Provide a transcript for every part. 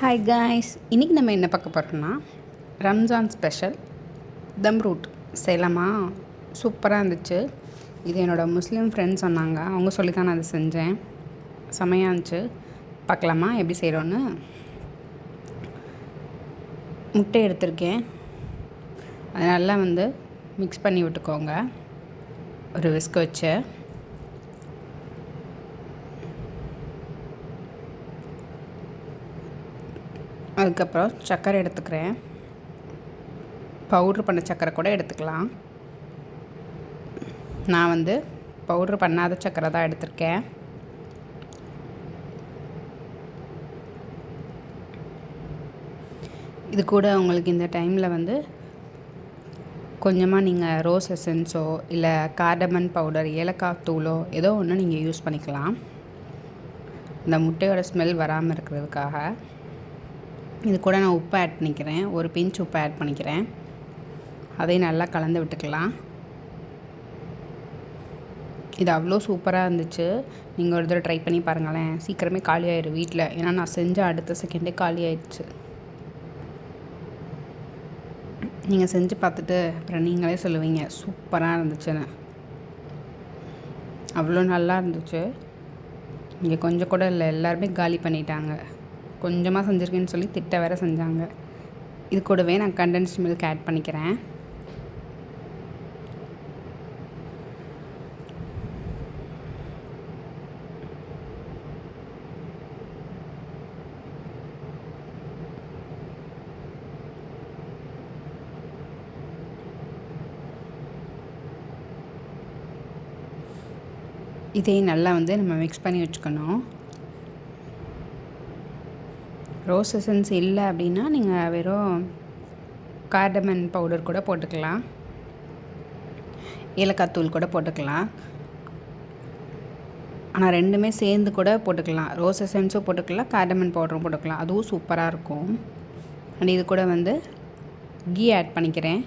Hi guys, இன்றைக்கி நம்ம என்ன பார்க்க போகிறோம்னா ரம்ஜான் ஸ்பெஷல் தம் ரூட் செய்யலாமா. சூப்பராக இருந்துச்சு. இது என்னோடய முஸ்லீம் ஃப்ரெண்ட்ஸ் சொன்னாங்க, அவங்க சொல்லி தான் நான் அதை செஞ்சேன். செமையாக இருந்துச்சு. பார்க்கலாமா எப்படி செய்கிறோன்னு. முட்டை எடுத்திருக்கேன், அது நல்லா மிக்ஸ் பண்ணி விட்டுக்கோங்க ஒரு விஸ்க் வச்சு. அதுக்கப்புறம் சர்க்கரை எடுத்துக்கிறேன். பவுட்ரு பண்ண சர்க்கரை கூட எடுத்துக்கலாம். நான் பவுட்ரு பண்ணாத சர்க்கரை தான் எடுத்திருக்கேன். இது கூட உங்களுக்கு இந்த டைமில் கொஞ்சமாக நீங்கள் ரோஸ் எசன்ஸோ இல்லை கார்டமன் பவுடர், ஏலக்காய் தூளோ ஏதோ ஒன்று நீங்கள் யூஸ் பண்ணிக்கலாம், இந்த முட்டையோட ஸ்மெல் வராமல் இருக்கிறதுக்காக. இது கூட நான் உப்பு ஆட் பண்ணிக்கிறேன், ஒரு பிஞ்ச் உப்பு ஆட் பண்ணிக்கிறேன். அதையும் நல்லா கலந்து விட்டுக்கலாம். இது அவ்வளோ சூப்பராக இருந்துச்சு. நீங்கள் ஒரு தடவை ட்ரை பண்ணி பாருங்களேன். சீக்கிரமே காலி ஆயிடும் வீட்டில், ஏன்னா நான் செஞ்ச அடுத்த செகண்டே காலி ஆயிடுச்சு. நீங்கள் செஞ்சு பார்த்துட்டு அப்புறம் நீங்களே சொல்லுவீங்க சூப்பராக இருந்துச்சுன்னு. அவ்வளோ நல்லா இருந்துச்சு. இங்கே கொஞ்சம் கூட இல்லை, எல்லாருமே காலி பண்ணிட்டாங்க. கொஞ்சமாக செஞ்சுருக்கேன்னு சொல்லி திட்ட வேறு செஞ்சாங்க. இது கூடவே நான் கண்டென்ஸ்ட் மில்க் ஆட் பண்ணிக்கிறேன். இதையும் நல்லா நம்ம மிக்ஸ் பண்ணி வச்சுக்கணும். ரோஸ் எசன்ஸ் இல்லை அப்படின்னா நீங்கள் வெறும் கார்டமன் பவுடர் கூட போட்டுக்கலாம், ஏலக்காய் தூள் கூட போட்டுக்கலாம். ஆனால் ரெண்டுமே சேர்ந்து கூட போட்டுக்கலாம். ரோஸ் எசன்ஸும் போட்டுக்கலாம், கார்டமன் பவுடரும் போட்டுக்கலாம், அதுவும் சூப்பராக இருக்கும். அண்ட் இது கூட கீ ஆட் பண்ணிக்கிறேன்.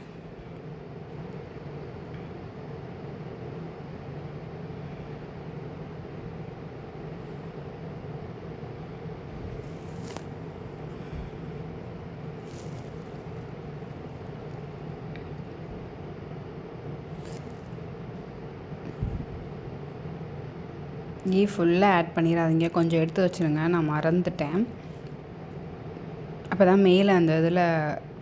கீ ஃபுல்லாக ஆட் பண்ணிடாதீங்க, கொஞ்சம் எடுத்து வச்சுருங்க, நான் மறந்துட்டேன். அப்போ தான் மேலே அந்த இதில்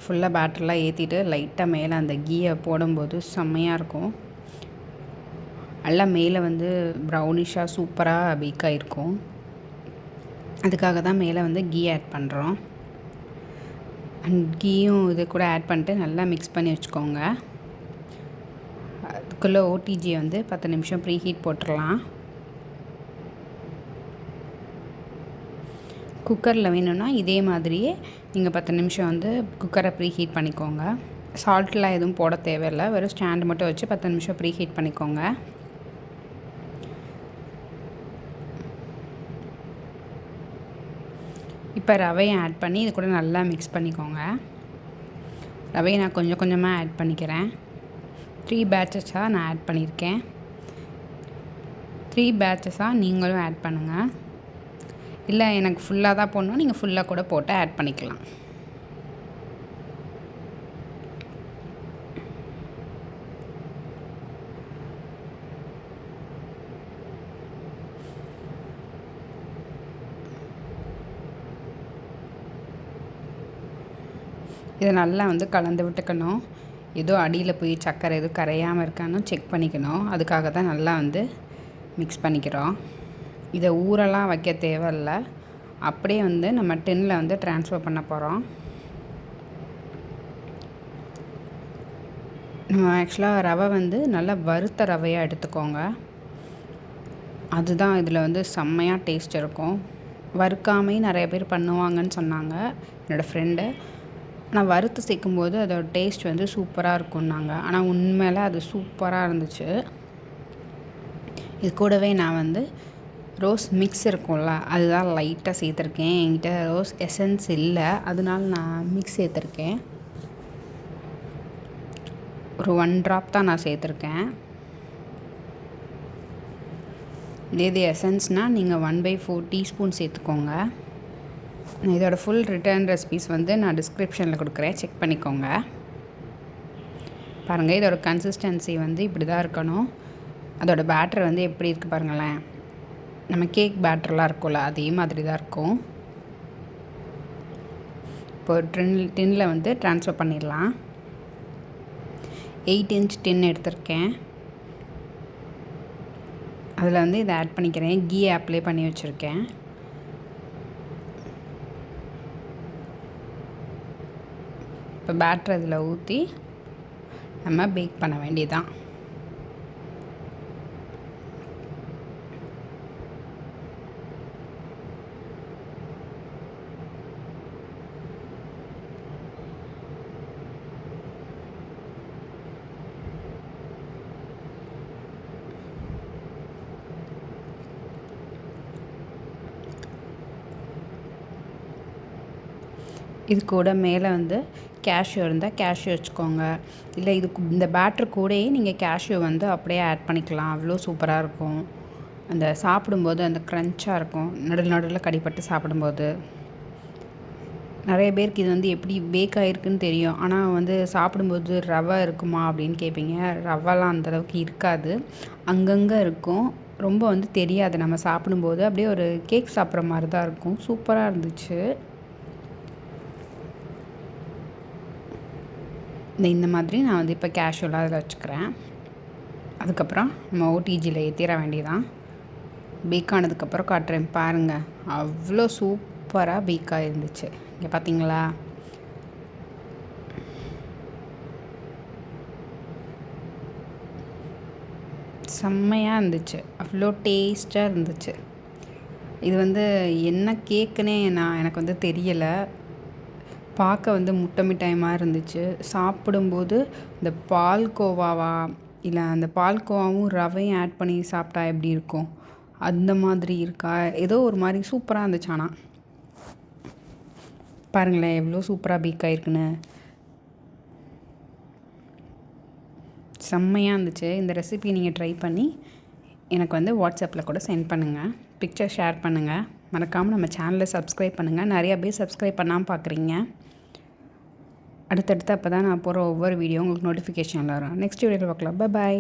ஃபுல்லாக பேட்டர்லாம் ஏற்றிட்டு லைட்டாக மேலே அந்த கீயை போடும்போது செம்மையாக இருக்கும். நல்லா மேலே ப்ரௌனிஷாக சூப்பராக பேக்காக இருக்கும். அதுக்காக தான் மேலே கீ ஆட் பண்ணுறோம். அண்ட் கீயும் இது கூட ஆட் பண்ணிட்டு நல்லா மிக்ஸ் பண்ணி வச்சுக்கோங்க. அதுக்குள்ளே ஓடிஜியை 10 நிமிஷம் ப்ரீ ஹீட் போட்டுடலாம். குக்கரில் வேணும்னா இதே மாதிரியே நீங்கள் 10 நிமிஷம் குக்கரை ப்ரீ ஹீட் பண்ணிக்கோங்க. சால்ட்லாம் எதுவும் போட தேவையில்லை, வெறும் ஸ்டாண்டு மட்டும் வச்சு 10 நிமிஷம் ப்ரீ ஹீட் பண்ணிக்கோங்க. இப்போ ரவையை ஆட் பண்ணி இது கூட நல்லா மிக்ஸ் பண்ணிக்கோங்க. ரவையை நான் கொஞ்சம் கொஞ்சமாக ஆட் பண்ணிக்கிறேன். 3 பேட்சஸாக நான் ஆட் பண்ணியிருக்கேன். 3 பேட்சஸாக நீங்களும் ஆட் பண்ணுங்கள். இல்லை எனக்கு ஃபுல்லாக தான் போடணும், நீங்கள் ஃபுல்லாக கூட போட்டு ஆட் பண்ணிக்கலாம். இதை நல்லா கலந்து விட்டுக்கணும். ஏதோ அடியில் போய் சர்க்கரை எதுவும் கரையாமல் இருக்கான்னு செக் பண்ணிக்கணும். அதுக்காக தான் நல்லா மிக்ஸ் பண்ணிக்கிறோம். இதை ஊரெல்லாம் வைக்க தேவையில்ல, அப்படியே நம்ம டின்னில் ட்ரான்ஸ்ஃபர் பண்ண போகிறோம். நம்ம ஆக்சுவலாக ரவை நல்லா வறுத்த ரவையாக எடுத்துக்கோங்க. அதுதான் இதில் செம்மையாக டேஸ்ட் இருக்கும். வறுக்காமே நிறைய பேர் பண்ணுவாங்கன்னு சொன்னாங்க என்னோடய ஃப்ரெண்டு. ஆனால் வறுத்து சேர்க்கும்போது அதோட டேஸ்ட் சூப்பராக இருக்கும்னாங்க. ஆனால் உண்மையில அது சூப்பராக இருந்துச்சு. இது கூடவே நான் ரோஸ் மிக்ஸ் இருக்கும்ல, அதுதான் லைட்டாக சேர்த்துருக்கேன். என்கிட்ட ரோஸ் எசன்ஸ் இல்லை, அதனால நான் மிக்ஸ் சேர்த்துருக்கேன். ஒரு 1 ட்ராப் தான் நான் சேர்த்துருக்கேன். இதே எசன்ஸ்னால் நீங்கள் 1/4 டீஸ்பூன் சேர்த்துக்கோங்க. இதோட ஃபுல் ரிட்டர்ன் ரெசிபீஸ் வந்து நான் டிஸ்கிரிப்ஷனில் கொடுக்குறேன், செக் பண்ணிக்கோங்க. பாருங்கள், இதோட கன்சிஸ்டன்சி வந்து இப்படி தான் இருக்கணும். அதோட பேட்டர் வந்து எப்படி இருக்குது பாருங்களேன். நம்ம கேக் பேட்டர்லாம் இருக்கும்ல, அதே மாதிரி தான் இருக்கும். இப்போ டின்னில் வந்து ட்ரான்ஸ்ஃபர் பண்ணிடலாம். 8 இன்ச் டின் எடுத்திருக்கேன். அதில் வந்து இதை ஆட் பண்ணிக்கிறேன். கீ அப்ளை பண்ணி வச்சுருக்கேன். இப்போ பேட்டர் இதில் ஊற்றி நம்ம பேக் பண்ண வேண்டியதுதான். இது கூட மேலே வந்து கேஷ்யூ இருந்தால் கேஷ்யூ வச்சுக்கோங்க. இல்லை இந்த பேட்டர் கூடயே நீங்கள் கேஷ்யூ வந்து அப்படியே ஆட் பண்ணிக்கலாம். அவ்வளோ சூப்பராக இருக்கும். அந்த சாப்பிடும்போது அந்த க்ரன்ச்சாக இருக்கும், நடுவில் கடிப்பட்டு சாப்பிடும்போது. நிறைய பேருக்கு இது வந்து எப்படி பேக் ஆகிருக்குன்னு தெரியும், ஆனால் வந்து சாப்பிடும்போது ரவை இருக்குமா அப்படின்னு கேட்பீங்க. ரவைலாம் அந்தளவுக்கு இருக்காது, அங்கங்கே இருக்கும். ரொம்ப வந்து தெரியாது. நம்ம சாப்பிடும்போது அப்படியே ஒரு கேக் சாப்பிட்ற மாதிரி தான் இருக்கும். சூப்பராக இருந்துச்சு. இந்த மாதிரி நான் வந்து இப்போ கேஷுவலாக அதில் வச்சுக்கிறேன். அதுக்கப்புறம் நம்ம ஓடிஜியில் ஏற்றிட வேண்டியதான். பேக் ஆனதுக்கப்புறம் காட்டுறேன் பாருங்கள். அவ்வளோ சூப்பராக பேக்காக இருந்துச்சு. இங்கே பார்த்தீங்களா? செம்மையாக இருந்துச்சு. அவ்வளோ டேஸ்ட்டாக இருந்துச்சு. இது வந்து என்ன கேக்குன்னே எனக்கு வந்து தெரியலை. பார்க்க வந்து முட்டை மிட்டாய் மாதிரி இருந்துச்சு. சாப்பிடும்போது இந்த பால்கோவாவா, இல்லை அந்த பால்கோவாவும் ரவையும் ஆட் பண்ணி சாப்பிட்டா எப்படி இருக்கும், அந்த மாதிரி இருக்கா, ஏதோ ஒரு மாதிரி சூப்பராக இருந்துச்சு. ஆனால் பாருங்களேன் எவ்வளோ சூப்பராக பேக் ஆகிருக்குன்னு. செம்மையாக இருந்துச்சு. இந்த ரெசிபி நீங்கள் ட்ரை பண்ணி எனக்கு வந்து வாட்ஸ்அப்பில் கூட சென்ட் பண்ணுங்கள், பிக்சர் ஷேர் பண்ணுங்கள். மறக்காமல் நம்ம சேனலை சப்ஸ்கிரைப் பண்ணுங்கள். நிறையா பேர் சப்ஸ்கிரைப் பண்ணாமல் பார்க்குறீங்க. அடுத்தடுத்து அப்போ தான் நான் போகிற ஒவ்வொரு வீடியோ உங்களுக்கு நோட்டிஃபிகேஷனில் வரும். நெக்ஸ்ட் வீடியோவில் பார்க்கலாம். பாய்.